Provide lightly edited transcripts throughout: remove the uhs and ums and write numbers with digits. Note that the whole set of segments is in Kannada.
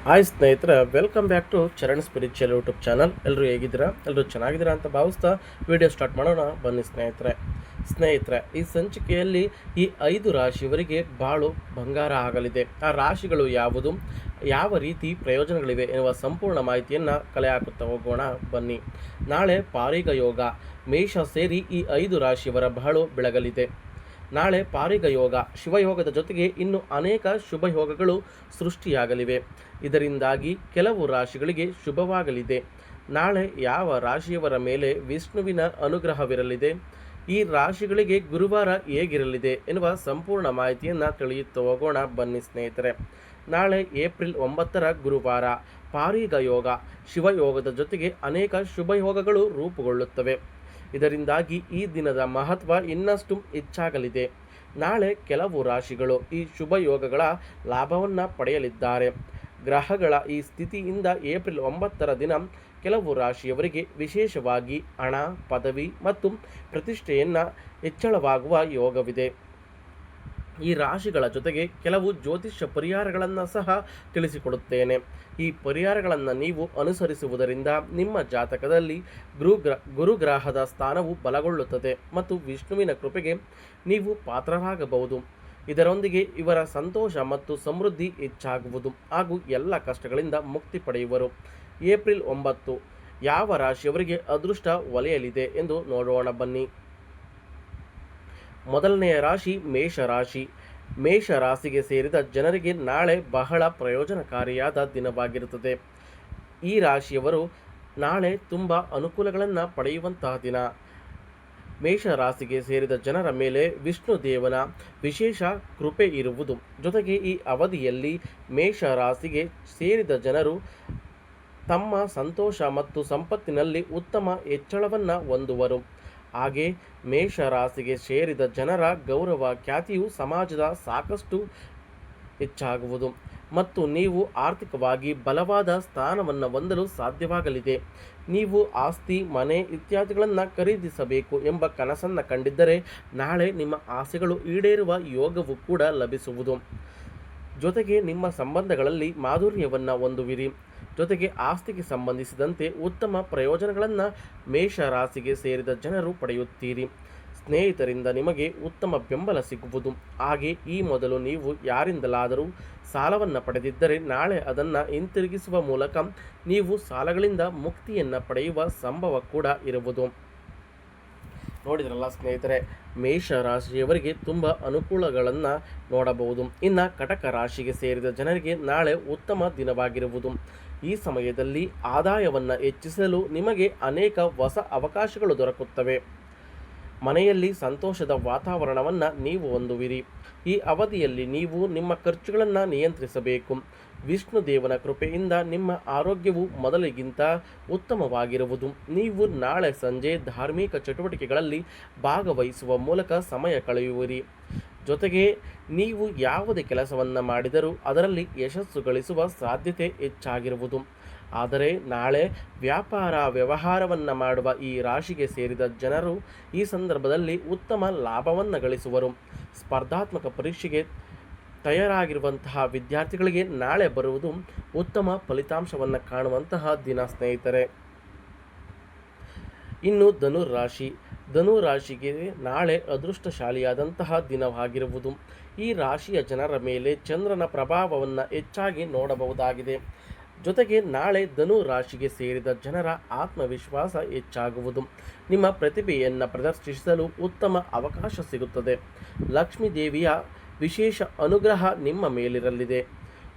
ಹಾಯ್ ಸ್ನೇಹಿತರೆ, welcome back to Charan spiritual YouTube channel. ಎಲ್ಲರೂ ಹೇಗಿದ್ದೀರಾ? ಎಲ್ಲರೂ ಚೆನ್ನಾಗಿದ್ದೀರಾ ಅಂತ ಭಾವಿಸ್ತಾ ವಿಡಿಯೋ ಸ್ಟಾರ್ಟ್ ಮಾಡೋಣ ಬನ್ನಿ ಸ್ನೇಹಿತರೆ, ಈ ಸಂಚಿಕೆಯಲ್ಲಿ ಈ 5 ರಾಶಿಯವರಿಗೆ ಬಾಳು ಬಂಗಾರ ಆಗಲಿದೆ. ಆ ರಾಶಿಗಳು ಯಾವುದು, ಯಾವ ರೀತಿ ಪ್ರಯೋಜನಗಳಿವೆ ಎನ್ನುವ ಸಂಪೂರ್ಣ ಮಾಹಿತಿಯನ್ನು ಕಲೆ ಹಾಕುತ್ತಾ ಹೋಗೋಣ ಬನ್ನಿ. ನಾಳೆ ಪಾರಿಗ ಯೋಗ ಮೇಷ ಸೇರಿ ಈ 5 ರಾಶಿಯವರ ಬಾಳು ಬೆಳಗಲಿದೆ. ನಾಳೆ ಪಾರಿಗ ಯೋಗ ಶಿವಯೋಗದ ಜೊತೆಗೆ ಇನ್ನು ಅನೇಕ ಶುಭ ಯೋಗಗಳು ಸೃಷ್ಟಿಯಾಗಲಿವೆ. ಇದರಿಂದಾಗಿ ಕೆಲವು ರಾಶಿಗಳಿಗೆ ಶುಭವಾಗಲಿದೆ. ನಾಳೆ ಯಾವ ರಾಶಿಯವರ ಮೇಲೆ ವಿಷ್ಣುವಿನ ಅನುಗ್ರಹವಿರಲಿದೆ, ಈ ರಾಶಿಗಳಿಗೆ ಗುರುವಾರ ಹೇಗಿರಲಿದೆ ಎನ್ನುವ ಸಂಪೂರ್ಣ ಮಾಹಿತಿಯನ್ನು ತಿಳಿಯುತ್ತಾ ಹೋಗೋಣ ಬನ್ನಿ ಸ್ನೇಹಿತರೆ. ನಾಳೆ ಏಪ್ರಿಲ್ 9ರ ಗುರುವಾರ ಪಾರಿಗ ಯೋಗ ಶಿವಯೋಗದ ಜೊತೆಗೆ ಅನೇಕ ಶುಭ ಯೋಗಗಳು ರೂಪುಗೊಳ್ಳುತ್ತವೆ. ಇದರಿಂದಾಗಿ ಈ ದಿನದ ಮಹತ್ವ ಇನ್ನಷ್ಟು ಹೆಚ್ಚಾಗಲಿದೆ. ನಾಳೆ ಕೆಲವು ರಾಶಿಗಳು ಈ ಶುಭ ಯೋಗಗಳ ಲಾಭವನ್ನು ಪಡೆಯಲಿದ್ದಾರೆ. ಗ್ರಹಗಳ ಈ ಸ್ಥಿತಿಯಿಂದ ಏಪ್ರಿಲ್ 9ರ ದಿನ ಕೆಲವು ರಾಶಿಯವರಿಗೆ ವಿಶೇಷವಾಗಿ ಹಣ, ಪದವಿ ಮತ್ತು ಪ್ರತಿಷ್ಠೆಯನ್ನು ಹೆಚ್ಚಳವಾಗುವ ಯೋಗವಿದೆ. ಈ ರಾಶಿಗಳ ಜೊತೆಗೆ ಕೆಲವು ಜ್ಯೋತಿಷ್ಯ ಪರಿಹಾರಗಳನ್ನು ಸಹ ತಿಳಿಸಿಕೊಡುತ್ತೇನೆ. ಈ ಪರಿಹಾರಗಳನ್ನು ನೀವು ಅನುಸರಿಸುವುದರಿಂದ ನಿಮ್ಮ ಜಾತಕದಲ್ಲಿ ಗುರುಗ್ರಹದ ಸ್ಥಾನವು ಬಲಗೊಳ್ಳುತ್ತದೆ ಮತ್ತು ವಿಷ್ಣುವಿನ ಕೃಪೆಗೆ ನೀವು ಪಾತ್ರರಾಗಬಹುದು. ಇದರೊಂದಿಗೆ ಇವರ ಸಂತೋಷ ಮತ್ತು ಸಮೃದ್ಧಿ ಹೆಚ್ಚಾಗುವುದು ಹಾಗೂ ಎಲ್ಲ ಕಷ್ಟಗಳಿಂದ ಮುಕ್ತಿ ಪಡೆಯುವರು. ಏಪ್ರಿಲ್ 9 ಯಾವ ರಾಶಿಯವರಿಗೆ ಅದೃಷ್ಟ ಒಲೆಯಲಿದೆ ಎಂದು ನೋಡೋಣ ಬನ್ನಿ. ಮೊದಲನೆಯ ರಾಶಿ ಮೇಷರಾಶಿ. ಮೇಷರಾಶಿಗೆ ಸೇರಿದ ಜನರಿಗೆ ನಾಳೆ ಬಹಳ ಪ್ರಯೋಜನಕಾರಿಯಾದ ದಿನವಾಗಿರುತ್ತದೆ. ಈ ರಾಶಿಯವರು ನಾಳೆ ತುಂಬ ಅನುಕೂಲಗಳನ್ನು ಪಡೆಯುವಂತಹ ದಿನ. ಮೇಷರಾಶಿಗೆ ಸೇರಿದ ಜನರ ಮೇಲೆ ವಿಷ್ಣು ದೇವನ ವಿಶೇಷ ಕೃಪೆ ಇರುವುದು. ಜೊತೆಗೆ ಈ ಅವಧಿಯಲ್ಲಿ ಮೇಷರಾಶಿಗೆ ಸೇರಿದ ಜನರು ತಮ್ಮ ಸಂತೋಷ ಮತ್ತು ಸಂಪತ್ತಿನಲ್ಲಿ ಉತ್ತಮ ಹೆಚ್ಚಳವನ್ನು ಹೊಂದುವರು. ಹಾಗೆ ಮೇಷರಾಶಿಗೆ ಸೇರಿದ ಜನರ ಗೌರವ ಖ್ಯಾತಿಯು ಸಮಾಜದ ಸಾಕಷ್ಟು ಹೆಚ್ಚಾಗುವುದು ಮತ್ತು ನೀವು ಆರ್ಥಿಕವಾಗಿ ಬಲವಾದ ಸ್ಥಾನವನ್ನು ಹೊಂದಲು ಸಾಧ್ಯವಾಗಲಿದೆ. ನೀವು ಆಸ್ತಿ, ಮನೆ ಇತ್ಯಾದಿಗಳನ್ನು ಖರೀದಿಸಬೇಕು ಎಂಬ ಕನಸನ್ನು ಕಂಡಿದ್ದರೆ ನಾಳೆ ನಿಮ್ಮ ಆಸೆಗಳು ಈಡೇರುವ ಯೋಗವು ಕೂಡ ಲಭಿಸುವುದು. ಜೊತೆಗೆ ನಿಮ್ಮ ಸಂಬಂಧಗಳಲ್ಲಿ ಮಾಧುರ್ಯವನ್ನು ಹೊಂದುವಿರಿ. ಜೊತೆಗೆ ಆಸ್ತಿಗೆ ಸಂಬಂಧಿಸಿದಂತೆ ಉತ್ತಮ ಪ್ರಯೋಜನಗಳನ್ನು ಮೇಷರಾಶಿಗೆ ಸೇರಿದ ಜನರು ಪಡೆಯುತ್ತೀರಿ. ಸ್ನೇಹಿತರಿಂದ ನಿಮಗೆ ಉತ್ತಮ ಬೆಂಬಲ ಸಿಗುವುದು. ಹಾಗೆ ಈ ಮೊದಲು ನೀವು ಯಾರಿಂದಲಾದರೂ ಸಾಲವನ್ನು ಪಡೆದಿದ್ದರೆ ನಾಳೆ ಅದನ್ನು ಹಿಂತಿರುಗಿಸುವ ಮೂಲಕ ನೀವು ಸಾಲಗಳಿಂದ ಮುಕ್ತಿಯನ್ನು ಪಡೆಯುವ ಸಂಭವ ಕೂಡ ಇರುವುದು. ನೋಡಿದ್ರಲ್ಲ ಸ್ನೇಹಿತರೆ, ಮೇಷರಾಶಿಯವರಿಗೆ ತುಂಬ ಅನುಕೂಲಗಳನ್ನು ನೋಡಬಹುದು. ಇನ್ನು ಕಟಕ ರಾಶಿಗೆ ಸೇರಿದ ಜನರಿಗೆ ನಾಳೆ ಉತ್ತಮ ದಿನವಾಗಿರುವುದು. ಈ ಸಮಯದಲ್ಲಿ ಆದಾಯವನ್ನು ಹೆಚ್ಚಿಸಲು ನಿಮಗೆ ಅನೇಕ ಹೊಸ ಅವಕಾಶಗಳು ದೊರಕುತ್ತವೆ. ಮನೆಯಲ್ಲಿ ಸಂತೋಷದ ವಾತಾವರಣವನ್ನು ನೀವು ಹೊಂದುವಿರಿ. ಈ ಅವಧಿಯಲ್ಲಿ ನೀವು ನಿಮ್ಮ ಖರ್ಚುಗಳನ್ನು ನಿಯಂತ್ರಿಸಬೇಕು. ವಿಷ್ಣು ದೇವನ ಕೃಪೆಯಿಂದ ನಿಮ್ಮ ಆರೋಗ್ಯವು ಮೊದಲಿಗಿಂತ ಉತ್ತಮವಾಗಿರುವುದು. ನೀವು ನಾಳೆ ಸಂಜೆ ಧಾರ್ಮಿಕ ಚಟುವಟಿಕೆಗಳಲ್ಲಿ ಭಾಗವಹಿಸುವ ಮೂಲಕ ಸಮಯ ಕಳೆಯುವಿರಿ. ಜೊತೆಗೆ ನೀವು ಯಾವುದೇ ಕೆಲಸವನ್ನು ಮಾಡಿದರೂ ಅದರಲ್ಲಿ ಯಶಸ್ಸು ಗಳಿಸುವ ಸಾಧ್ಯತೆ ಹೆಚ್ಚಾಗಿರುವುದು. ಆದರೆ ನಾಳೆ ವ್ಯಾಪಾರ ವ್ಯವಹಾರವನ್ನು ಮಾಡುವ ಈ ರಾಶಿಗೆ ಸೇರಿದ ಜನರು ಈ ಸಂದರ್ಭದಲ್ಲಿ ಉತ್ತಮ ಲಾಭವನ್ನು ಗಳಿಸುವರು. ಸ್ಪರ್ಧಾತ್ಮಕ ಪರೀಕ್ಷೆಗೆ ತಯಾರಾಗಿರುವಂತಹ ವಿದ್ಯಾರ್ಥಿಗಳಿಗೆ ನಾಳೆ ಬರುವುದು ಉತ್ತಮ ಫಲಿತಾಂಶವನ್ನು ಕಾಣುವಂತಹ ದಿನ ಸ್ನೇಹಿತರೆ. ಇನ್ನು ಧನುರಾಶಿಗೆ ನಾಳೆ ಅದೃಷ್ಟಶಾಲಿಯಾದಂತಹ ದಿನವಾಗಿರುವುದು. ಈ ರಾಶಿಯ ಜನರ ಮೇಲೆ ಚಂದ್ರನ ಪ್ರಭಾವವನ್ನು ಹೆಚ್ಚಾಗಿ ನೋಡಬಹುದಾಗಿದೆ. ಜೊತೆಗೆ ನಾಳೆ ಧನು ರಾಶಿಗೆ ಸೇರಿದ ಜನರ ಆತ್ಮವಿಶ್ವಾಸ ಹೆಚ್ಚಾಗುವುದು. ನಿಮ್ಮ ಪ್ರತಿಭೆಯನ್ನು ಪ್ರದರ್ಶಿಸಲು ಉತ್ತಮ ಅವಕಾಶ ಸಿಗುತ್ತದೆ. ಲಕ್ಷ್ಮೀ ದೇವಿಯ ವಿಶೇಷ ಅನುಗ್ರಹ ನಿಮ್ಮ ಮೇಲಿರಲಿದೆ.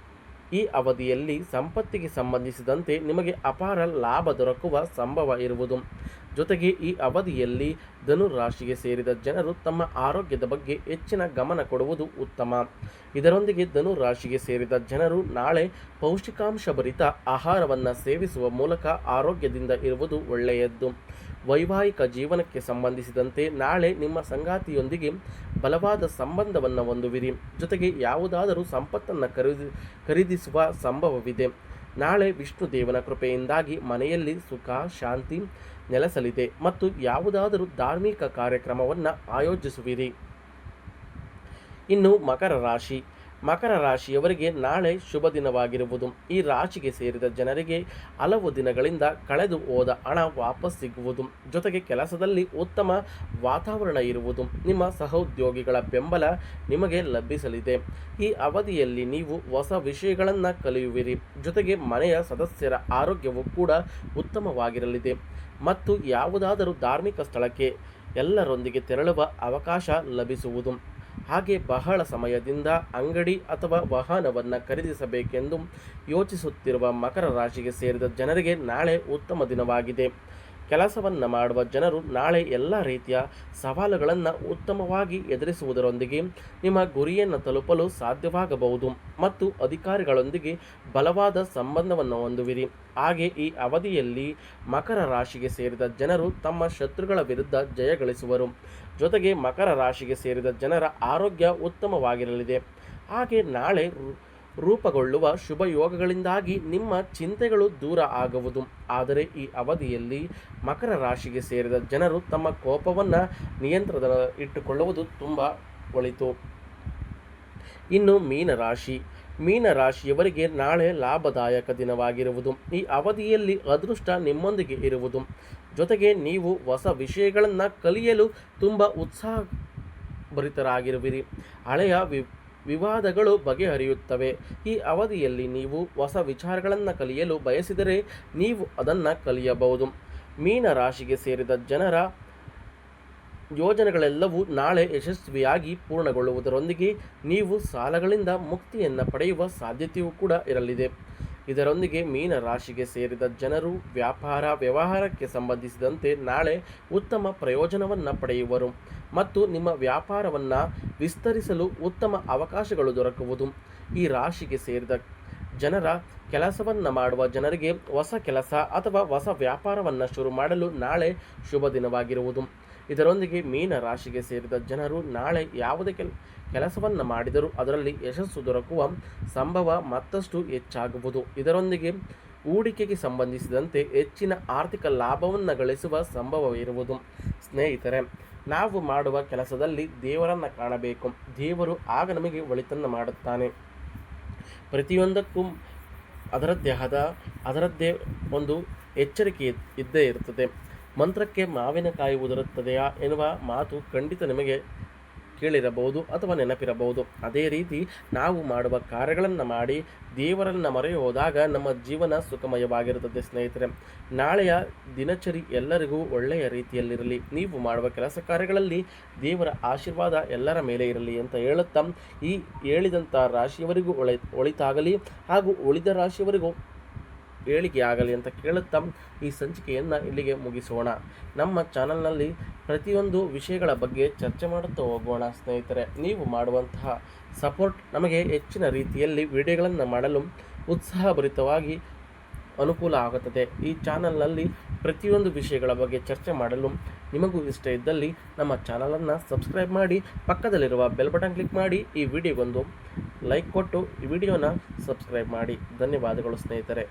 ಈ ಅವಧಿಯಲ್ಲಿ ಸಂಪತ್ತಿಗೆ ಸಂಬಂಧಿಸಿದಂತೆ ನಿಮಗೆ ಅಪಾರ ಲಾಭ ದೊರಕುವ ಸಂಭವ ಇರುವುದು. ಜೊತೆಗೆ ಈ ಅವಧಿಯಲ್ಲಿ ಧನುರಾಶಿಗೆ ಸೇರಿದ ಜನರು ತಮ್ಮ ಆರೋಗ್ಯದ ಬಗ್ಗೆ ಹೆಚ್ಚಿನ ಗಮನ ಕೊಡುವುದು ಉತ್ತಮ. ಇದರೊಂದಿಗೆ ಧನುರಾಶಿಗೆ ಸೇರಿದ ಜನರು ನಾಳೆ ಪೌಷ್ಟಿಕಾಂಶಭರಿತ ಆಹಾರವನ್ನು ಸೇವಿಸುವ ಮೂಲಕ ಆರೋಗ್ಯದಿಂದ ಇರುವುದು ಒಳ್ಳೆಯದ್ದು. ವೈವಾಹಿಕ ಜೀವನಕ್ಕೆ ಸಂಬಂಧಿಸಿದಂತೆ ನಾಳೆ ನಿಮ್ಮ ಸಂಗಾತಿಯೊಂದಿಗೆ ಬಲವಾದ ಸಂಬಂಧವನ್ನು ಹೊಂದುವಿರಿ. ಜೊತೆಗೆ ಯಾವುದಾದರೂ ಸಂಪತ್ತನ್ನು ಖರೀದಿಸುವ ಸಂಭವವಿದೆ. ನಾಳೆ ವಿಷ್ಣು ದೇವನ ಕೃಪೆಯಿಂದಾಗಿ ಮನೆಯಲ್ಲಿ ಸುಖ ಶಾಂತಿ ನೆಲೆಸಲಿದೆ ಮತ್ತು ಯಾವುದಾದರೂ ಧಾರ್ಮಿಕ ಕಾರ್ಯಕ್ರಮವನ್ನು ಆಯೋಜಿಸುವಿರಿ. ಇನ್ನು ಮಕರ ರಾಶಿ. ಮಕರ ರಾಶಿಯವರಿಗೆ ನಾಳೆ ಶುಭ ದಿನವಾಗಿರುವುದು. ಈ ರಾಶಿಗೆ ಸೇರಿದ ಜನರಿಗೆ ಹಲವು ದಿನಗಳಿಂದ ಕಳೆದು ಹೋದ ಹಣ ವಾಪಸ್ ಸಿಗುವುದು, ಜೊತೆಗೆ ಕೆಲಸದಲ್ಲಿ ಉತ್ತಮ ವಾತಾವರಣ ಇರುವುದು. ನಿಮ್ಮ ಸಹೋದ್ಯೋಗಿಗಳ ಬೆಂಬಲ ನಿಮಗೆ ಲಭಿಸಲಿದೆ. ಈ ಅವಧಿಯಲ್ಲಿ ನೀವು ಹೊಸ ವಿಷಯಗಳನ್ನು ಕಲಿಯುವಿರಿ, ಜೊತೆಗೆ ಮನೆಯ ಸದಸ್ಯರ ಆರೋಗ್ಯವು ಕೂಡ ಉತ್ತಮವಾಗಿರಲಿದೆ ಮತ್ತು ಯಾವುದಾದರೂ ಧಾರ್ಮಿಕ ಸ್ಥಳಕ್ಕೆ ಎಲ್ಲರೊಂದಿಗೆ ತೆರಳುವ ಅವಕಾಶ ಲಭಿಸುವುದು. ಹಾಗೆ ಬಹಳ ಸಮಯದಿಂದ ಅಂಗಡಿ ಅಥವಾ ವಾಹನವನ್ನು ಖರೀದಿಸಬೇಕೆಂದು ಯೋಚಿಸುತ್ತಿರುವ ಮಕರ ರಾಶಿಗೆ ಸೇರಿದ ಜನರಿಗೆ ನಾಳೆ ಉತ್ತಮ ದಿನವಾಗಿದೆ. ಕೆಲಸವನ್ನು ಮಾಡುವ ಜನರು ನಾಳೆ ಎಲ್ಲ ರೀತಿಯ ಸವಾಲುಗಳನ್ನು ಉತ್ತಮವಾಗಿ ಎದುರಿಸುವುದರೊಂದಿಗೆ ನಿಮ್ಮ ಗುರಿಯನ್ನು ತಲುಪಲು ಸಾಧ್ಯವಾಗಬಹುದು ಮತ್ತು ಅಧಿಕಾರಿಗಳೊಂದಿಗೆ ಬಲವಾದ ಸಂಬಂಧವನ್ನು ಹೊಂದುವಿರಿ. ಹಾಗೆ ಈ ಅವಧಿಯಲ್ಲಿ ಮಕರ ರಾಶಿಗೆ ಸೇರಿದ ಜನರು ತಮ್ಮ ಶತ್ರುಗಳ ವಿರುದ್ಧ ಜಯಗಳಿಸುವರು, ಜೊತೆಗೆ ಮಕರ ರಾಶಿಗೆ ಸೇರಿದ ಜನರ ಆರೋಗ್ಯ ಉತ್ತಮವಾಗಿರಲಿದೆ. ಹಾಗೆ ನಾಳೆ ರೂಪುಗೊಳ್ಳುವ ಶುಭ ಯೋಗಗಳಿಂದಾಗಿ ನಿಮ್ಮ ಚಿಂತೆಗಳು ದೂರ ಆಗುವುದು. ಆದರೆ ಈ ಅವಧಿಯಲ್ಲಿ ಮಕರ ರಾಶಿಗೆ ಸೇರಿದ ಜನರು ತಮ್ಮ ಕೋಪವನ್ನು ನಿಯಂತ್ರಣದ ಇಟ್ಟುಕೊಳ್ಳುವುದು ತುಂಬ ಒಳಿತು. ಇನ್ನು ಮೀನರಾಶಿಯವರಿಗೆ ನಾಳೆ ಲಾಭದಾಯಕ ದಿನವಾಗಿರುವುದು. ಈ ಅವಧಿಯಲ್ಲಿ ಅದೃಷ್ಟ ನಿಮ್ಮೊಂದಿಗೆ ಇರುವುದು, ಜೊತೆಗೆ ನೀವು ಹೊಸ ವಿಷಯಗಳನ್ನು ಕಲಿಯಲು ತುಂಬ ಉತ್ಸಾಹಭರಿತರಾಗಿರುವಿರಿ. ಹಳೆಯ ವಿವಾದಗಳು ಬಗೆಹರಿಯುತ್ತವೆ. ಈ ಅವಧಿಯಲ್ಲಿ ನೀವು ಹೊಸ ವಿಚಾರಗಳನ್ನು ಕಲಿಯಲು ಬಯಸಿದರೆ ನೀವು ಅದನ್ನು ಕಲಿಯಬಹುದು. ಮೀನ ರಾಶಿಗೆ ಸೇರಿದ ಜನರ ಯೋಜನೆಗಳೆಲ್ಲವೂ ನಾಳೆ ಯಶಸ್ವಿಯಾಗಿ ಪೂರ್ಣಗೊಳ್ಳುವುದರೊಂದಿಗೆ ನೀವು ಸಾಲಗಳಿಂದ ಮುಕ್ತಿಯನ್ನು ಪಡೆಯುವ ಸಾಧ್ಯತೆಯೂ ಕೂಡ ಇರಲಿದೆ. ಇದರೊಂದಿಗೆ ಮೀನ ರಾಶಿಗೆ ಸೇರಿದ ಜನರು ವ್ಯವಹಾರಕ್ಕೆ ಸಂಬಂಧಿಸಿದಂತೆ ನಾಳೆ ಉತ್ತಮ ಪ್ರಯೋಜನವನ್ನು ಪಡೆಯುವರು ಮತ್ತು ನಿಮ್ಮ ವ್ಯಾಪಾರವನ್ನು ವಿಸ್ತರಿಸಲು ಉತ್ತಮ ಅವಕಾಶಗಳು ದೊರಕುವುದು. ಈ ರಾಶಿಗೆ ಸೇರಿದ ಜನರ ಕೆಲಸವನ್ನು ಮಾಡುವ ಜನರಿಗೆ ಹೊಸ ಕೆಲಸ ಅಥವಾ ಹೊಸ ವ್ಯಾಪಾರವನ್ನು ಶುರು ಮಾಡಲು ನಾಳೆ ಶುಭ ದಿನವಾಗಿರುವುದು. ಇದರೊಂದಿಗೆ ಮೀನ ರಾಶಿಗೆ ಸೇರಿದ ಜನರು ನಾಳೆ ಯಾವುದೇ ಕೆಲಸವನ್ನು ಮಾಡಿದರೂ ಅದರಲ್ಲಿ ಯಶಸ್ಸು ದೊರಕುವ ಸಂಭವ ಮತ್ತಷ್ಟು ಹೆಚ್ಚಾಗುವುದು. ಇದರೊಂದಿಗೆ ಹೂಡಿಕೆಗೆ ಸಂಬಂಧಿಸಿದಂತೆ ಹೆಚ್ಚಿನ ಆರ್ಥಿಕ ಲಾಭವನ್ನು ಗಳಿಸುವ ಸಂಭವವಿರುವುದು. ಸ್ನೇಹಿತರೆ, ನಾವು ಮಾಡುವ ಕೆಲಸದಲ್ಲಿ ದೇವರನ್ನು ಕಾಣಬೇಕು. ದೇವರು ಆಗ ನಮಗೆ ಒಳಿತನ್ನು ಮಾಡುತ್ತಾನೆ. ಪ್ರತಿಯೊಂದಕ್ಕೂ ಅದರದ್ದೇ ಒಂದು ಎಚ್ಚರಿಕೆ ಇದ್ದೇ ಇರುತ್ತದೆ. ಮಂತ್ರಕ್ಕೆ ಮಾವಿನಕಾಯಿ ಉದುರುತ್ತದೆಯಾ ಎನ್ನುವ ಮಾತು ಖಂಡಿತ ನಿಮಗೆ ಕೇಳಿರಬಹುದು ಅಥವಾ ನೆನಪಿರಬಹುದು. ಅದೇ ರೀತಿ ನಾವು ಮಾಡುವ ಕಾರ್ಯಗಳನ್ನು ಮಾಡಿ ದೇವರನ್ನು ಮೊರೆ ಹೋದಾಗ ನಮ್ಮ ಜೀವನ ಸುಖಮಯವಾಗಿರುತ್ತದೆ. ಸ್ನೇಹಿತರೆ, ನಾಳೆಯ ದಿನಚರಿ ಎಲ್ಲರಿಗೂ ಒಳ್ಳೆಯ ರೀತಿಯಲ್ಲಿರಲಿ. ನೀವು ಮಾಡುವ ಕೆಲಸ ಕಾರ್ಯಗಳಲ್ಲಿ ದೇವರ ಆಶೀರ್ವಾದ ಎಲ್ಲರ ಮೇಲೆ ಇರಲಿ ಅಂತ ಹೇಳುತ್ತಾ, ಈ ಹೇಳಿದಂಥ ರಾಶಿಯವರಿಗೂ ಒಳಿತಾಗಲಿ ಹಾಗೂ ಉಳಿದ ರಾಶಿಯವರಿಗೂ ಏಳಿಗೆ ಆಗಲಿ ಅಂತ ಕೇಳುತ್ತಾ ಈ ಸಂಚಿಕೆಯನ್ನು ಇಲ್ಲಿಗೆ ಮುಗಿಸೋಣ. ನಮ್ಮ ಚಾನಲ್ನಲ್ಲಿ ಪ್ರತಿಯೊಂದು ವಿಷಯಗಳ ಬಗ್ಗೆ ಚರ್ಚೆ ಮಾಡುತ್ತಾ ಹೋಗೋಣ. ಸ್ನೇಹಿತರೆ, ನೀವು ಮಾಡುವಂತಹ ಸಪೋರ್ಟ್ ನಮಗೆ ಹೆಚ್ಚಿನ ರೀತಿಯಲ್ಲಿ ವಿಡಿಯೋಗಳನ್ನು ಮಾಡಲು ಉತ್ಸಾಹಭರಿತವಾಗಿ ಅನುಕೂಲ ಆಗುತ್ತದೆ. ಈ ಚಾನಲ್ನಲ್ಲಿ ಪ್ರತಿಯೊಂದು ವಿಷಯಗಳ ಬಗ್ಗೆ ಚರ್ಚೆ ಮಾಡಲು ನಿಮಗೂ ಇಷ್ಟ ಇದ್ದಲ್ಲಿ ನಮ್ಮ ಚಾನಲನ್ನು ಸಬ್ಸ್ಕ್ರೈಬ್ ಮಾಡಿ, ಪಕ್ಕದಲ್ಲಿರುವ ಬೆಲ್ ಬಟನ್ ಕ್ಲಿಕ್ ಮಾಡಿ, ಈ ವಿಡಿಯೋಗೊಂದು ಲೈಕ್ ಕೊಟ್ಟು ಈ ವಿಡಿಯೋನ ಸಬ್ಸ್ಕ್ರೈಬ್ ಮಾಡಿ. ಧನ್ಯವಾದಗಳು ಸ್ನೇಹಿತರೆ.